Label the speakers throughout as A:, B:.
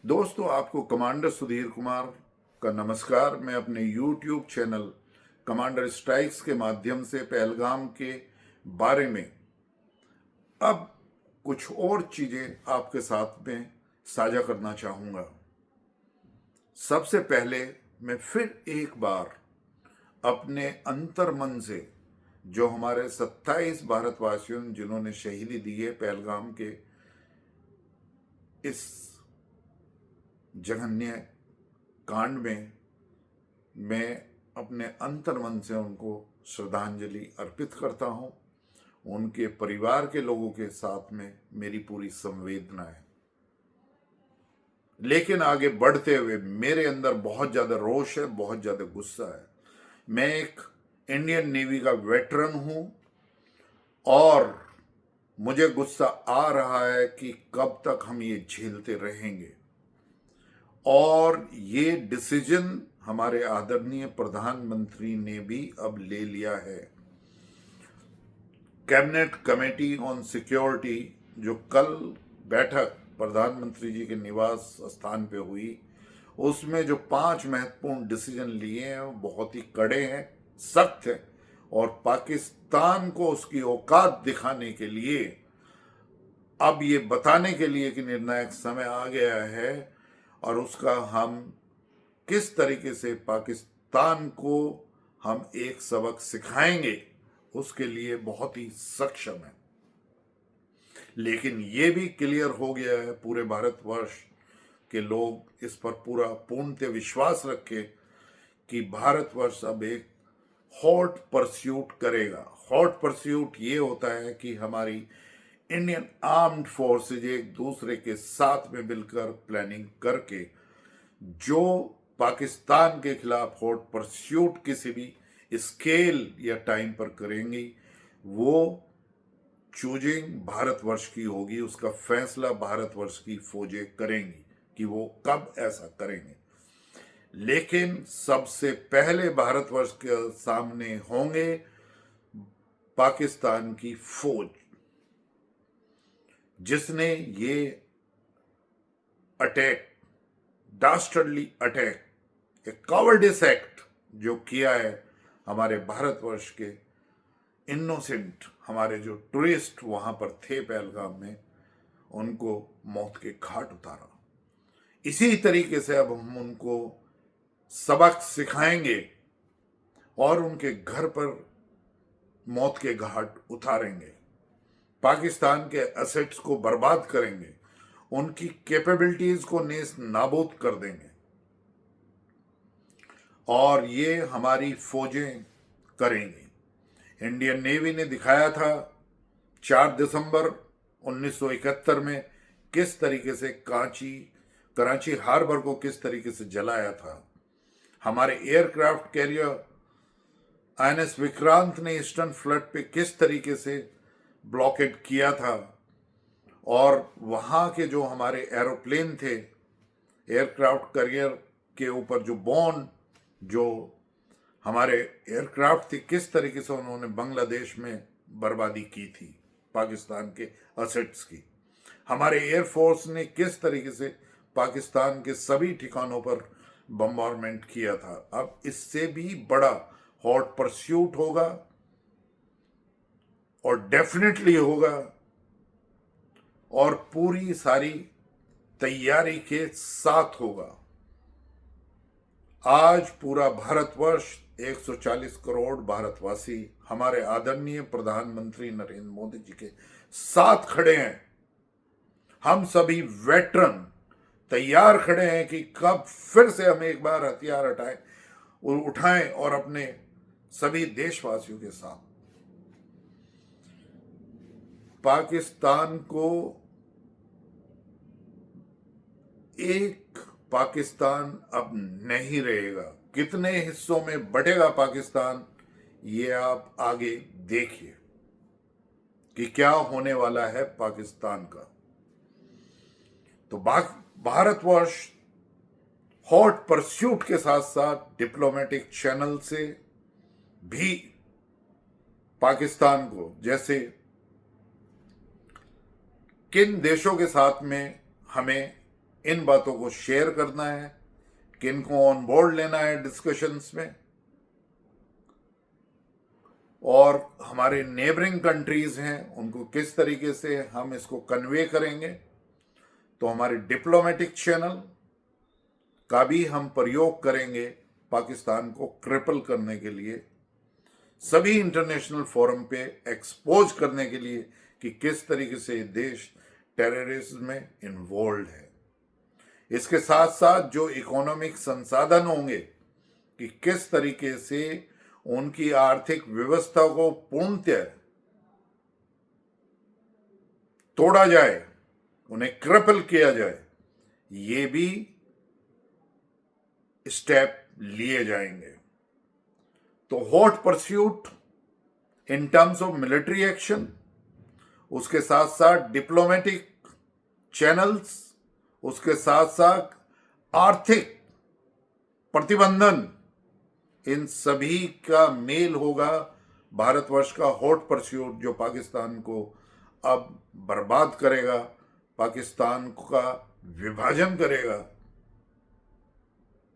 A: दोस्तों, आपको कमांडर सुधीर कुमार का नमस्कार। मैं अपने YouTube चैनल कमांडर स्ट्राइक्स के माध्यम से पहलगाम के बारे में अब कुछ और चीजें आपके साथ में साझा करना चाहूंगा। सबसे पहले मैं फिर एक बार अपने अंतर्मन से जो हमारे 27 भारतवासियों जिन्होंने शहीदी दी है पहलगाम के इस जघन्य कांड में, मैं अपने अंतर्मन से उनको श्रद्धांजलि अर्पित करता हूं। उनके परिवार के लोगों के साथ में मेरी पूरी संवेदना है। लेकिन आगे बढ़ते हुए मेरे अंदर बहुत ज्यादा रोष है, बहुत ज्यादा गुस्सा है। मैं एक इंडियन नेवी का वेटरन हूं और मुझे गुस्सा आ रहा है कि कब तक हम ये झेलते रहेंगे। और ये डिसीजन हमारे आदरणीय प्रधानमंत्री ने भी अब ले लिया है। कैबिनेट कमेटी ऑन सिक्योरिटी जो कल बैठक प्रधानमंत्री जी के निवास स्थान पे हुई, उसमें जो 5 महत्वपूर्ण डिसीजन लिए हैं वो बहुत ही कड़े हैं, सख्त हैं और पाकिस्तान को उसकी औकात दिखाने के लिए, अब ये बताने के लिए कि निर्णायक समय आ गया है और उसका हम किस तरीके से पाकिस्तान को हम एक सबक सिखाएंगे, उसके लिए बहुत ही सक्षम है। लेकिन ये भी क्लियर हो गया है, पूरे भारतवर्ष के लोग इस पर पूरा पूर्णतः विश्वास रखें कि भारतवर्ष अब एक हॉट परस्यूट करेगा। हॉट परस्यूट ये होता है कि हमारी इंडियन आर्म्ड फोर्सेज एक दूसरे के साथ में मिलकर प्लानिंग करके जो पाकिस्तान के खिलाफ हॉट परस्यूट किसी भी स्केल या टाइम पर करेंगी, वो चूजिंग भारतवर्ष की होगी। उसका फैसला भारतवर्ष की फौजें करेंगी कि वो कब ऐसा करेंगे। लेकिन सबसे पहले भारतवर्ष के सामने होंगे पाकिस्तान की फौज, जिसने ये अटैक, डास्टर्डली अटैक, एक कॉवर्डिस एक्ट जो किया है हमारे भारतवर्ष के इनोसेंट, हमारे जो टूरिस्ट वहां पर थे पहलगाम में, उनको मौत के घाट उतारा। इसी तरीके से अब हम उनको सबक सिखाएंगे और उनके घर पर मौत के घाट उतारेंगे, पाकिस्तान के एसेट्स को बर्बाद करेंगे, उनकी कैपेबिलिटीज को नेस्त नाबूद कर देंगे। और ये हमारी फौजें करेंगी। इंडियन नेवी ने दिखाया था 4 दिसंबर 1971 में किस तरीके से कराची हार्बर को किस तरीके से जलाया था। हमारे एयरक्राफ्ट कैरियर INS विक्रांत ने ईस्टर्न फ्लड पे किस तरीके से ब्लॉकेड किया था और वहां के जो हमारे एरोप्लेन थे, एयरक्राफ्ट कैरियर के ऊपर जो बॉम्ब जो हमारे एयरक्राफ्ट थी, किस तरीके से उन्होंने बांग्लादेश में बर्बादी की थी पाकिस्तान के असेट्स की। हमारे एयरफोर्स ने किस तरीके से पाकिस्तान के सभी ठिकानों पर बम्बारमेंट किया था। अब इससे भी बड़ा हॉट परस्यूट होगा और डेफिनेटली होगा और पूरी सारी तैयारी के साथ होगा। आज पूरा भारतवर्ष, 140 करोड़ भारतवासी हमारे आदरणीय प्रधानमंत्री नरेंद्र मोदी जी के साथ खड़े हैं। हम सभी वेटरन तैयार खड़े हैं कि कब फिर से हम एक बार हथियार उठाएं और अपने सभी देशवासियों के साथ पाकिस्तान को, एक पाकिस्तान अब नहीं रहेगा। कितने हिस्सों में बटेगा पाकिस्तान, ये आप आगे देखिए कि क्या होने वाला है पाकिस्तान का। तो भारतवर्ष हॉट परस्यूट के साथ साथ डिप्लोमेटिक चैनल से भी पाकिस्तान को, जैसे किन देशों के साथ में हमें इन बातों को शेयर करना है, किनको ऑन बोर्ड लेना है डिस्कशंस में, और हमारे नेबरिंग कंट्रीज हैं उनको किस तरीके से हम इसको कन्वे करेंगे। तो हमारे डिप्लोमेटिक चैनल का भी हम प्रयोग करेंगे पाकिस्तान को क्रिपल करने के लिए, सभी इंटरनेशनल फोरम पे एक्सपोज करने के लिए कि किस तरीके से देश टेररिज्म में इन्वॉल्व है। इसके साथ साथ जो इकोनॉमिक संसाधन होंगे कि किस तरीके से उनकी आर्थिक व्यवस्था को पूर्णतः तोड़ा जाए, उन्हें क्रिपल किया जाए, ये भी स्टेप लिए जाएंगे। तो hot pursuit in terms of military action, उसके साथ साथ डिप्लोमेटिक चैनल्स, उसके साथ साथ आर्थिक प्रतिबंधन, इन सभी का मेल होगा भारतवर्ष का हॉट परस्यूट जो पाकिस्तान को अब बर्बाद करेगा, पाकिस्तान का विभाजन करेगा,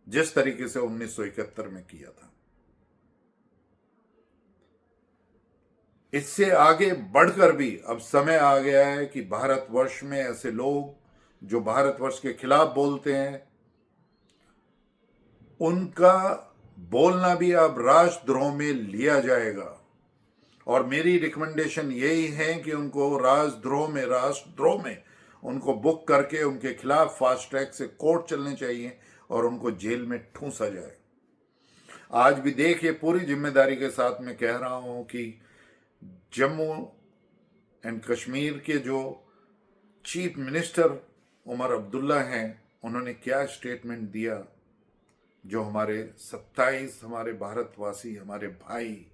A: जिस तरीके से 1971 में किया था। इससे आगे बढ़कर भी अब समय आ गया है कि भारतवर्ष में ऐसे लोग जो भारतवर्ष के खिलाफ बोलते हैं, उनका बोलना भी अब राष्ट्रद्रोह में लिया जाएगा। और मेरी रिकमेंडेशन यही है कि उनको राष्ट्रद्रोह में उनको बुक करके उनके खिलाफ फास्ट ट्रैक से कोर्ट चलने चाहिए और उनको जेल में ठूंसा जाए। आज भी देखिए, पूरी जिम्मेदारी के साथ मैं कह रहा हूं कि जम्मू एंड कश्मीर के जो चीफ मिनिस्टर उमर अब्दुल्ला हैं, उन्होंने क्या स्टेटमेंट दिया, जो हमारे 27 हमारे भारतवासी, हमारे भाई,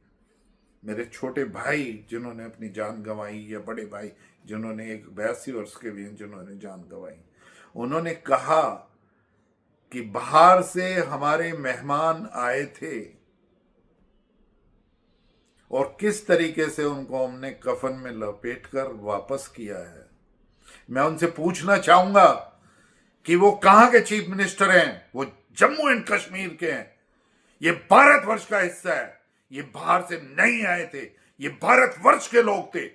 A: मेरे छोटे भाई जिन्होंने अपनी जान गंवाई, या बड़े भाई जिन्होंने 82 वर्ष के भी हैं जिन्होंने जान गंवाई, उन्होंने कहा कि बाहर से हमारे मेहमान आए थे और किस तरीके से उनको हमने कफन में लपेटकर वापस किया है। मैं उनसे पूछना चाहूंगा कि वो कहां के चीफ मिनिस्टर हैं? वो जम्मू एंड कश्मीर के हैं। ये भारतवर्ष का हिस्सा है, ये बाहर से नहीं आए थे, ये भारतवर्ष के लोग थे।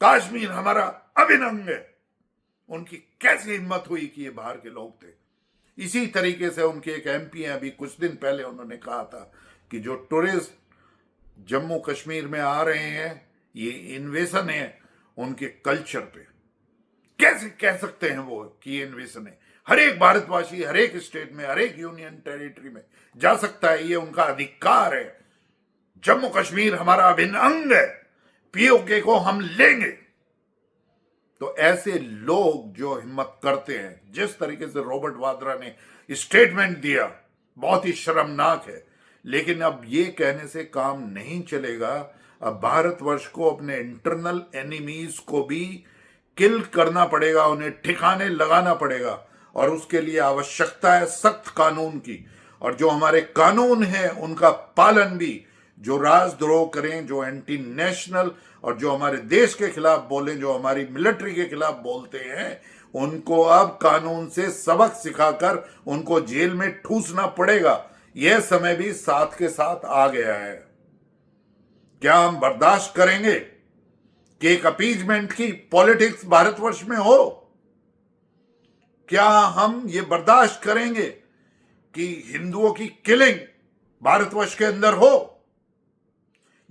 A: कश्मीर हमारा अभिन्न अंग है। उनकी कैसी हिम्मत हुई कि ये बाहर के लोग थे। इसी तरीके से उनके एक एमपी हैं, अभी कुछ दिन पहले उन्होंने कहा था कि जो टूरिस्ट जम्मू कश्मीर में आ रहे हैं, ये इन्वेशन है उनके कल्चर पे। कैसे कह सकते हैं वो कि ये इन्वेशन है? हर एक भारतवासी हर एक स्टेट में, हर एक यूनियन टेरिटरी में जा सकता है, ये उनका अधिकार है। जम्मू कश्मीर हमारा अभिन्न अंग है, पीओके को हम लेंगे। तो ऐसे लोग जो हिम्मत करते हैं, जिस तरीके से रॉबर्ट वाड्रा ने स्टेटमेंट दिया, बहुत ही शर्मनाक है। लेकिन अब ये कहने से काम नहीं चलेगा। अब भारतवर्ष को अपने इंटरनल एनिमीज को भी किल करना पड़ेगा, उन्हें ठिकाने लगाना पड़ेगा, और उसके लिए आवश्यकता है सख्त कानून की। और जो हमारे कानून हैं उनका पालन भी, जो राजद्रोह करें, जो एंटी नेशनल और जो हमारे देश के खिलाफ बोलें, जो हमारी मिलिट्री के खिलाफ बोलते हैं, उनको अब कानून से सबक सिखाकर उनको जेल में ठूसना पड़ेगा। यह समय भी साथ के साथ आ गया है। क्या हम बर्दाश्त करेंगे कि एक अपीजमेंट की पॉलिटिक्स भारतवर्ष में हो? क्या हम ये बर्दाश्त करेंगे कि हिंदुओं की किलिंग भारतवर्ष के अंदर हो?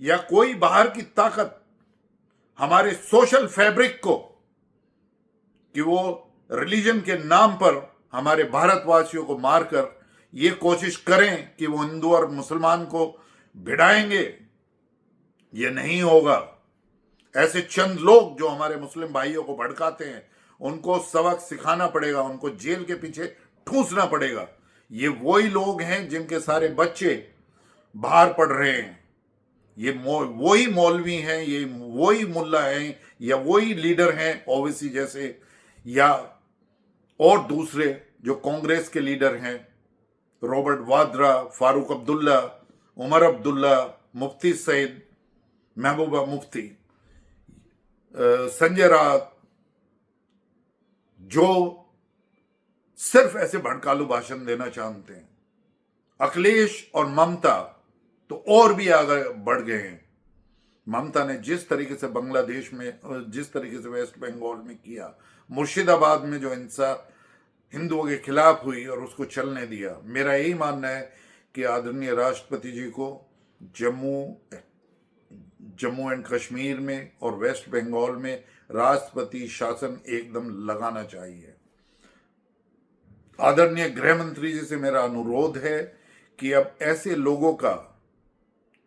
A: या कोई बाहर की ताकत हमारे सोशल फैब्रिक को, कि वो रिलीजन के नाम पर हमारे भारतवासियों को मारकर ये कोशिश करें कि वो हिंदू और मुसलमान को भिड़ाएंगे? ये नहीं होगा। ऐसे चंद लोग जो हमारे मुस्लिम भाइयों को भड़काते हैं, उनको सबक सिखाना पड़ेगा, उनको जेल के पीछे ठूसना पड़ेगा। ये वही लोग हैं जिनके सारे बच्चे बाहर पढ़ रहे हैं। ये वही मौलवी हैं, ये वही मुल्ला हैं, या वही लीडर हैं ओवैसी जैसे, या और दूसरे जो कांग्रेस के लीडर हैं, रॉबर्ट वाड्रा, फारूक अब्दुल्ला, उमर अब्दुल्ला, मुफ्ती सईद, महबूबा मुफ्ती, संजय राउत, जो सिर्फ ऐसे भड़कालू भाषण देना जानते हैं। अखिलेश और ममता तो और भी आगे बढ़ गए हैं। ममता ने जिस तरीके से बांग्लादेश में, जिस तरीके से वेस्ट बंगाल में किया, मुर्शिदाबाद में जो हिंसा हिंदुओं के खिलाफ हुई और उसको चलने दिया, मेरा यही मानना है कि आदरणीय राष्ट्रपति जी को जम्मू एंड कश्मीर में और वेस्ट बंगाल में राष्ट्रपति शासन एकदम लगाना चाहिए। आदरणीय गृह मंत्री जी से मेरा अनुरोध है कि अब ऐसे लोगों का,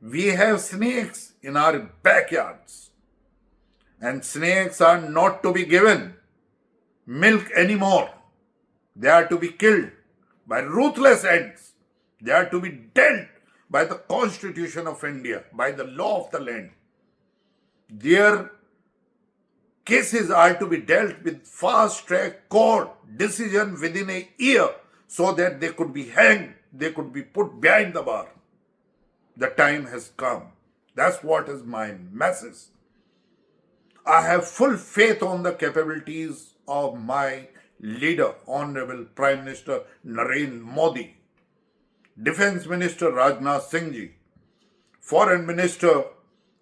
A: we have snakes in our backyards and snakes are not to be given milk anymore. They are to be killed by ruthless ends. They are to be dealt by the Constitution of India, by the law of the land. Their cases are to be dealt with fast track court decision within a year so that they could be hanged, they could be put behind the bar. The time has come. That's what is my message. I have full faith on the capabilities of my leader, Honorable Prime Minister Narendra Modi, Defense Minister Rajnath Singh ji, Foreign Minister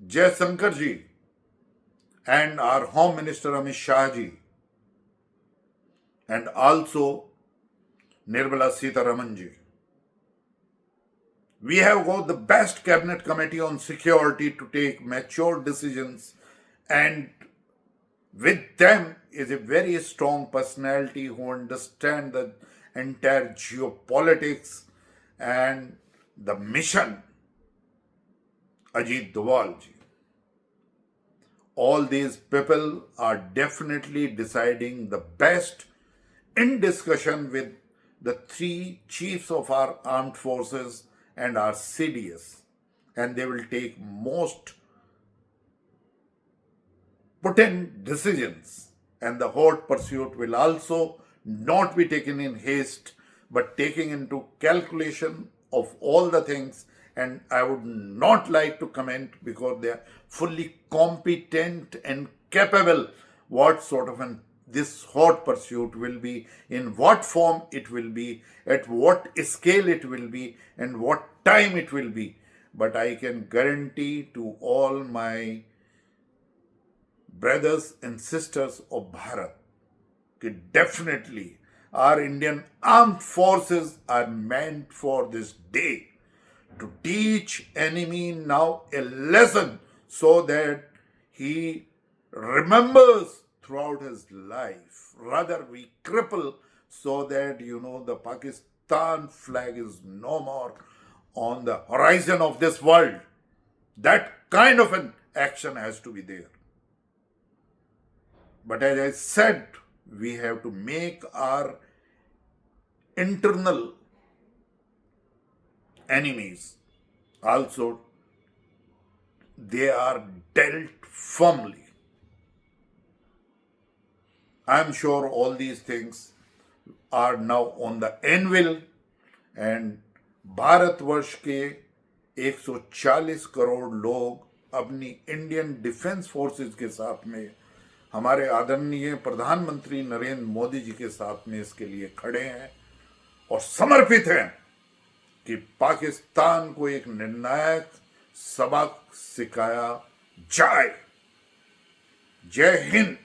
A: Jaishankar ji, and our Home Minister Amit Shah ji, and also Nirmala Sitharaman ji. We have got the best cabinet committee on security to take mature decisions, and with them is a very strong personality who understand the entire geopolitics and the mission, Ajit Doval ji. All these people are definitely deciding the best in discussion with the three chiefs of our armed forces and our CDS, and they will take most potent decisions, and the hot pursuit will also not be taken in haste but taking into calculation of all the things. And I would not like to comment because they are fully competent and capable what sort of this hot pursuit will be, in what form it will be, at what scale it will be, and what time it will be. But I can guarantee to all my brothers and sisters of Bharat that definitely our Indian armed forces are meant for this day, to teach enemy now a lesson so that he remembers throughout his life. Rather we cripple so that the Pakistan flag is no more on the horizon of this world. That kind of an action has to be there. But as I said, we have to make our internal enemies also, they are dealt firmly. I am sure all these things are now on the anvil, and Bharatvarsh के 140 करोड़ लोग अपनी Indian defence forces के साथ में, हमारे आदरणीय प्रधानमंत्री नरेंद्र मोदी जी के साथ में इसके लिए खड़े हैं और समर्पित हैं कि पाकिस्तान को एक निर्णायक सबक सिखाया जाए। जय हिंद।